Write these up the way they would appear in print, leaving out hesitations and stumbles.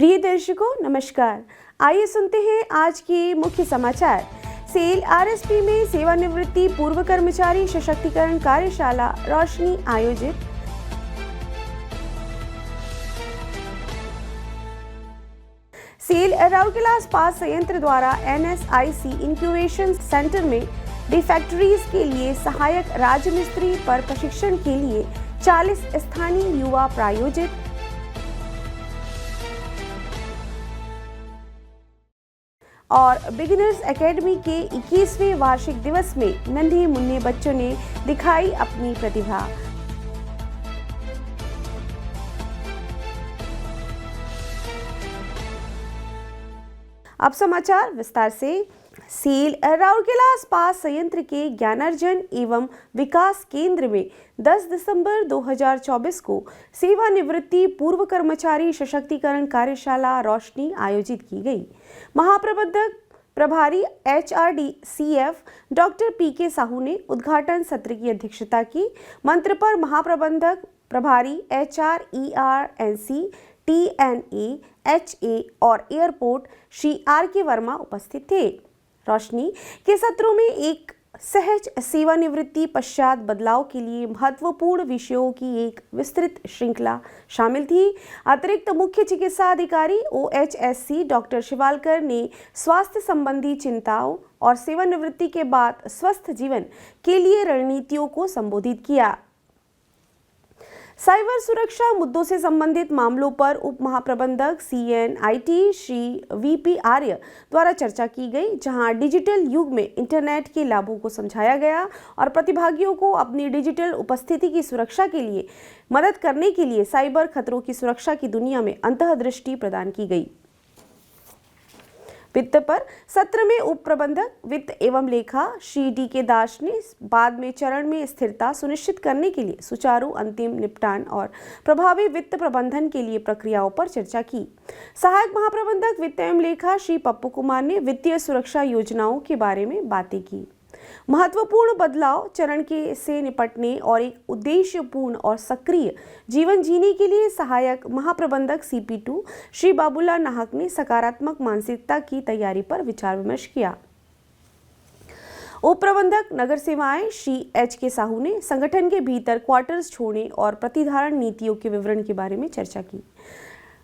प्रिय दर्शकों नमस्कार। आइए सुनते हैं आज के मुख्य समाचार। सेल आरएसपी में सेवानिवृत्ति पूर्व कर्मचारी सशक्तिकरण कार्यशाला रोशनी आयोजित। सेल राउरकेला इस्पात संयंत्र द्वारा NSIC इंक्यूबेशन सेंटर में रिफैक्टरीज के लिए सहायक राजमिस्त्री पर प्रशिक्षण के लिए 40 स्थानीय युवा प्रायोजित। और बिगिनर्स एकेडमी के 21वें वार्षिक दिवस में नन्हे मुन्ने बच्चों ने दिखाई अपनी प्रतिभा। अब समाचार विस्तार से। सेल राउरकेला इस्पात संयंत्र के ज्ञानार्जन एवं विकास केंद्र में 10 दिसंबर 2024 को सेवानिवृत्ति पूर्व कर्मचारी सशक्तिकरण कार्यशाला रोशनी आयोजित की गई। महाप्रबंधक प्रभारी HRD CF doctor PK Sahu ने उद्घाटन सत्र की अध्यक्षता की। मंत्र पर महाप्रबंधक प्रभारी HR ER NC TNA HA और एयरपोर्ट श्री RK वर्मा उपस्थित थे। रोशनी के सत्रों में एक सहज सेवानिवृत्ति पश्चात बदलाव के लिए महत्वपूर्ण विषयों की एक विस्तृत श्रृंखला शामिल थी। अतिरिक्त मुख्य चिकित्सा अधिकारी OHSC डॉक्टर शिवालकर ने स्वास्थ्य संबंधी चिंताओं और सेवानिवृत्ति के बाद स्वस्थ जीवन के लिए रणनीतियों को संबोधित किया। साइबर सुरक्षा मुद्दों से संबंधित मामलों पर उप महाप्रबंधक CNIT श्री VP आर्य द्वारा चर्चा की गई, जहां डिजिटल युग में इंटरनेट के लाभों को समझाया गया और प्रतिभागियों को अपनी डिजिटल उपस्थिति की सुरक्षा के लिए मदद करने के लिए साइबर खतरों की सुरक्षा की दुनिया में अंतर्दृष्टि प्रदान की गई। वित्त पर सत्र में उप प्रबंधक वित्त एवं लेखा श्री DK दास ने बाद में चरण में स्थिरता सुनिश्चित करने के लिए सुचारू अंतिम निपटान और प्रभावी वित्त प्रबंधन के लिए प्रक्रियाओं पर चर्चा की। सहायक महाप्रबंधक वित्त एवं लेखा श्री पप्पू कुमार ने वित्तीय सुरक्षा योजनाओं के बारे में बातें की। महत्वपूर्ण बदलाव चरण के से निपटने और एक उद्देश्यपूर्ण और सक्रिय जीवन जीने के लिए सहायक महाप्रबंधक CP2 श्री बाबूलाल नाहक ने सकारात्मक मानसिकता की तैयारी पर विचार विमर्श किया। उप प्रबंधक नगर सेवाएं श्री HK साहू ने संगठन के भीतर क्वार्टर्स छोड़ने और प्रतिधारण नीतियों के विवरण के बारे में चर्चा की।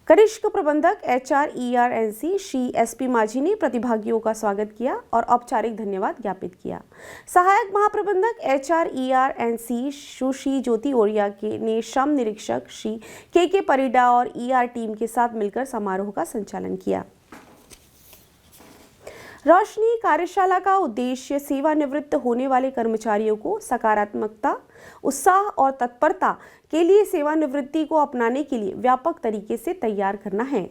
कनिष्ठ प्रबंधक HR ER NC Shri SP माझी ने प्रतिभागियों का स्वागत किया और औपचारिक धन्यवाद ज्ञापित किया। सहायक महाप्रबंधक HR ER NC सुश्री ज्योति ओरिया ने श्रम निरीक्षक श्री KK परिडा और ER टीम के साथ मिलकर समारोह का संचालन किया। रोशनी कार्यशाला का उद्देश्य सेवानिवृत्त होने वाले कर्मचारियों को सकारात्मकता, उत्साह और तत्परता के लिए सेवानिवृत्ति को अपनाने के लिए व्यापक तरीके से तैयार करना है।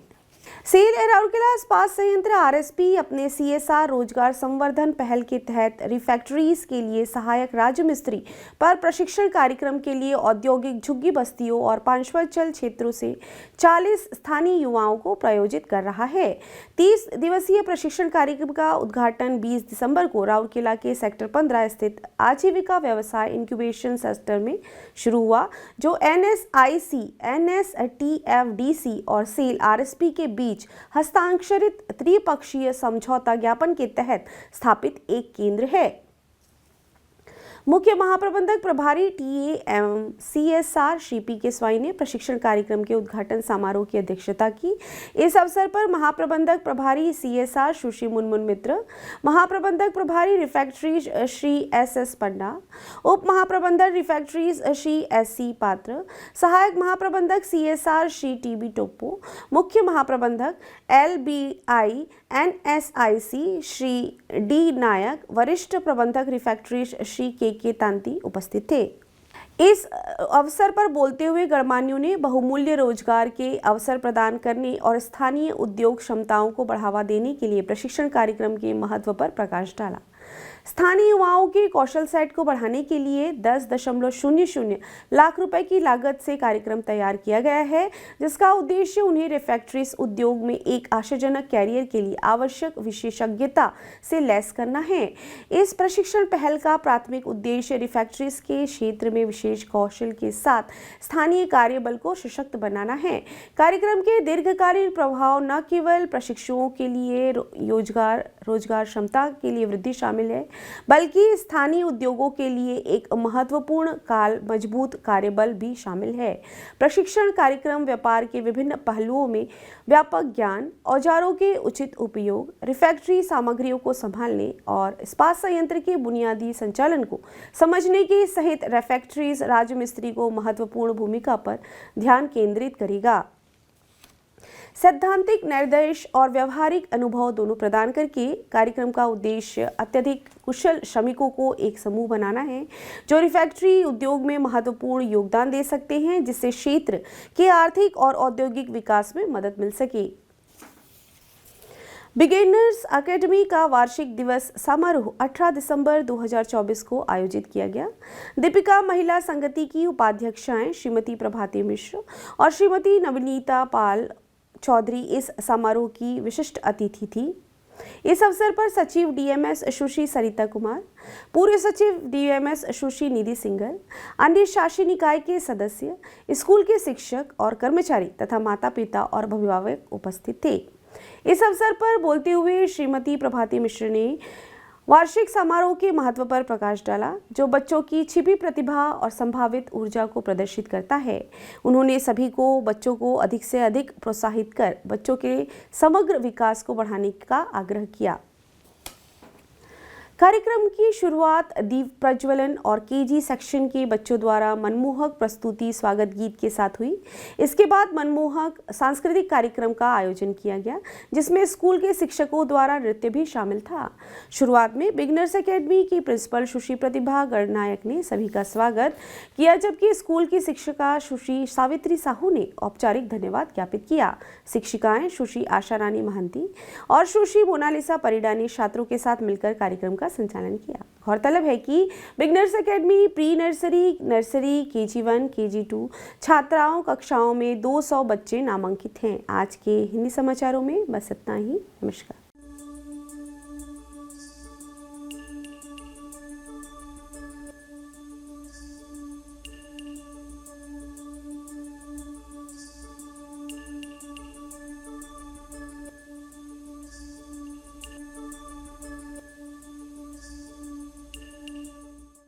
सेल राउरकेला इस्पात संयंत्र RSP अपने CSR रोजगार संवर्धन पहल के तहत रिफैक्टरीज के लिए सहायक राजमिस्त्री पर प्रशिक्षण कार्यक्रम के लिए औद्योगिक झुग्गी बस्तियों और पांचवचल क्षेत्रों से 40 स्थानीय युवाओं को प्रायोजित कर रहा है। 30 दिवसीय प्रशिक्षण कार्यक्रम का उद्घाटन 20 दिसंबर को राउरकेला के सेक्टर 15 स्थित आजीविका व्यवसाय इंक्यूबेशन सेंटर में शुरू हुआ, जो NSIC, NSTFDC और सेल RSP के बीच हस्ताक्षरित त्रिपक्षीय समझौता ज्ञापन के तहत स्थापित एक केंद्र है। मुख्य महाप्रबंधक प्रभारी TA एवं CSR श्री PK स्वाई ने प्रशिक्षण कार्यक्रम के उद्घाटन समारोह की अध्यक्षता की। इस अवसर पर महाप्रबंधक प्रभारी CSR सुश्री मुनमुन मित्र, महाप्रबंधक प्रभारी रिफैक्टरीज श्री SS पंडा, उप महाप्रबंधक रिफैक्टरीज श्री SC पात्र, सहायक महाप्रबंधक CSR श्री TB टोप्पो, मुख्य महाप्रबंधक LBI NSIC श्री D नायक, वरिष्ठ प्रबंधक रिफैक्टरीज श्री KK तांती उपस्थित थे। इस अवसर पर बोलते हुए गणमान्यों ने बहुमूल्य रोजगार के अवसर प्रदान करने और स्थानीय उद्योग क्षमताओं को बढ़ावा देने के लिए प्रशिक्षण कार्यक्रम के महत्व पर प्रकाश डाला। स्थानीय युवाओं के कौशल सेट को बढ़ाने के लिए 10.00 लाख रुपए की लागत से कार्यक्रम तैयार किया गया है, जिसका उद्देश्य उन्हें रिफैक्ट्रीज उद्योग में एक आशाजनक कैरियर के लिए आवश्यक विशेषज्ञता से लैस करना है। इस प्रशिक्षण पहल का प्राथमिक उद्देश्य रिफैक्ट्रीज के क्षेत्र में विशेष कौशल के साथ स्थानीय कार्यबल को सशक्त बनाना है। कार्यक्रम के दीर्घकालीन प्रभाव न केवल प्रशिक्षुओं के लिए रोजगार क्षमता के लिए वृद्धि शामिल है, बल्कि स्थानीय उद्योगों के लिए एक महत्वपूर्ण मजबूत कार्यबल भी शामिल है। प्रशिक्षण कार्यक्रम व्यापार के विभिन्न पहलुओं में व्यापक ज्ञान, औजारों के उचित उपयोग, रिफैक्ट्री सामग्रियों को संभालने और इस्पात संयंत्र के बुनियादी संचालन को समझने के सहित रिफैक्ट्रीज राजमिस्त्री को महत्वपूर्ण भूमिका पर ध्यान केंद्रित करेगा। सैद्धांतिक निर्देश और व्यवहारिक अनुभव दोनों प्रदान करके कार्यक्रम का उद्देश्य अत्यधिक कुशल श्रमिकों को एक समूह बनाना है, जो रिफैक्ट्री उद्योग में महत्वपूर्ण योगदान दे सकते हैं, जिससे क्षेत्र के आर्थिक और औद्योगिक विकास में मदद मिल सके। बिगिनर्स अकेडमी का वार्षिक दिवस समारोह 18 दिसंबर 2024 को आयोजित किया गया। दीपिका महिला संगति की उपाध्यक्षाएं श्रीमती प्रभाती मिश्र और श्रीमती नवनीता पाल चौधरी इस समारोह की विशिष्ट अतिथि थी। इस अवसर पर सचिव डीएमएस सुश्री सरिता कुमार, पूर्व सचिव डीएमएस सुश्री निधि सिंगल, अन्य शासी निकाय के सदस्य, स्कूल के शिक्षक और कर्मचारी तथा माता पिता और अभिभावक उपस्थित थे। इस अवसर पर बोलते हुए श्रीमती प्रभाती मिश्र ने वार्षिक समारोह के महत्व पर प्रकाश डाला, जो बच्चों की छिपी प्रतिभा और संभावित ऊर्जा को प्रदर्शित करता है। उन्होंने सभी को बच्चों को अधिक से अधिक प्रोत्साहित कर बच्चों के समग्र विकास को बढ़ाने का आग्रह किया। कार्यक्रम की शुरुआत दीप प्रज्वलन और केजी सेक्शन के बच्चों द्वारा मनमोहक प्रस्तुति स्वागत गीत के साथ हुई। इसके बाद मनमोहक सांस्कृतिक कार्यक्रम का आयोजन किया गया, जिसमें स्कूल के शिक्षकों द्वारा नृत्य भी शामिल था। शुरुआत में बिगिनर्स एकेडमी की प्रिंसिपल सुश्री प्रतिभा गणनायक ने सभी का स्वागत किया, जबकि स्कूल की शिक्षिका सुश्री सावित्री साहू ने औपचारिक धन्यवाद ज्ञापित किया। शिक्षिकाएं सुश्री आशा रानी महंती और सुश्री मोनालिसा परिडा ने छात्रों के साथ मिलकर कार्यक्रम संचालन किया। गौरतलब है कि beginners academy pre nursery, KG 1, KG 2 छात्राओं कक्षाओं में 200 बच्चे नामांकित हैं। आज के हिंदी समाचारों में बस इतना ही। नमस्कार।